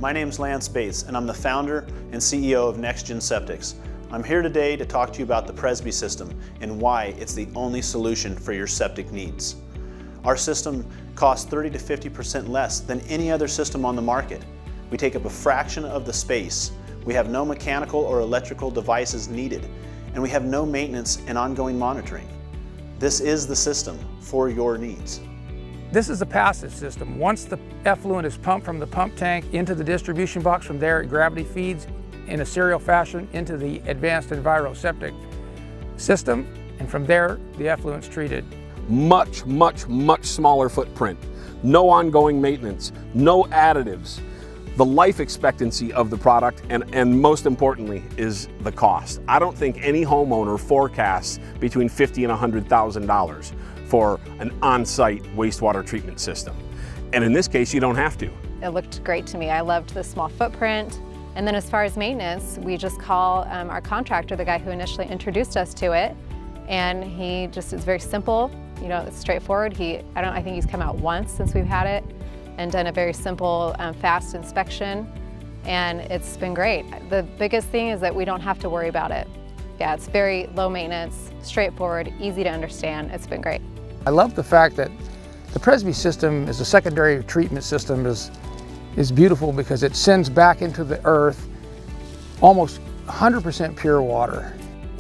my name's Lance Bates and I'm the founder and CEO of NexGen Septics. I'm here today to talk to you about the Presby system and why it's the only solution for your septic needs. Our system costs 30 to 50% less than any other system on the market. We take up a fraction of the space. We have no mechanical or electrical devices needed, and we have no maintenance and ongoing monitoring. This is the system for your needs. This is a passive system. Once the effluent is pumped from the pump tank into the distribution box, from there it gravity feeds in a serial fashion into the Advanced Enviro-Septic system, and from there the effluent's treated. Much smaller footprint, no ongoing maintenance, no additives. The life expectancy of the product, and most importantly, is the cost. I don't think any homeowner forecasts between $50,000 and $100,000 for an on-site wastewater treatment system. And in this case, you don't have to. It looked great to me. I loved the small footprint. And then as far as maintenance, we just call our contractor, the guy who initially introduced us to it, and he just is very simple, you know, it's straightforward. I think he's come out once since we've had it and done a very simple, fast inspection, and it's been great. The biggest thing is that we don't have to worry about it. Yeah, it's very low maintenance, straightforward, easy to understand. It's been great. I love the fact that the Presby system as a secondary treatment system is beautiful because it sends back into the earth almost 100% pure water.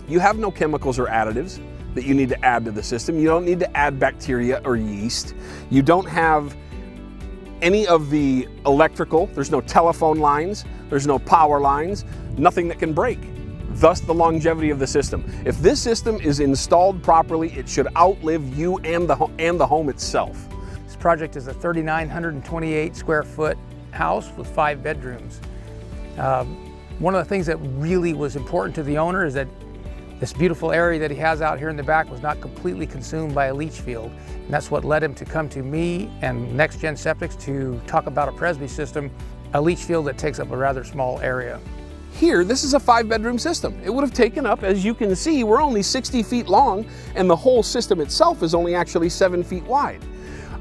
You have no chemicals or additives that you need to add to the system. You don't need to add bacteria or yeast. You don't have any of the electrical. There's no telephone lines, there's no power lines, nothing that can break. Thus the longevity of the system. If this system is installed properly, it should outlive you and the home itself. This project is a 3,928 square foot house with 5 bedrooms. One of the things that really was important to the owner is that this beautiful area that he has out here in the back was not completely consumed by a leach field. And that's what led him to come to me and NexGen Septics to talk about a Presby system, a leach field that takes up a rather small area. Here, this is a 5-bedroom system. It would have taken up, as you can see, we're only 60 feet long, and the whole system itself is only actually 7 feet wide.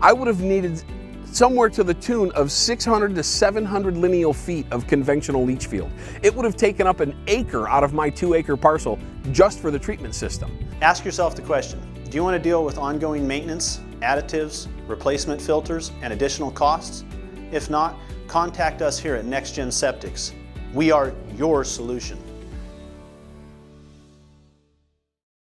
I would have needed somewhere to the tune of 600 to 700 lineal feet of conventional leach field. It would have taken up an acre out of my 2-acre parcel just for the treatment system. Ask yourself the question, do you want to deal with ongoing maintenance, additives, replacement filters, and additional costs? If not, contact us here at NexGen Septics. We are your solution.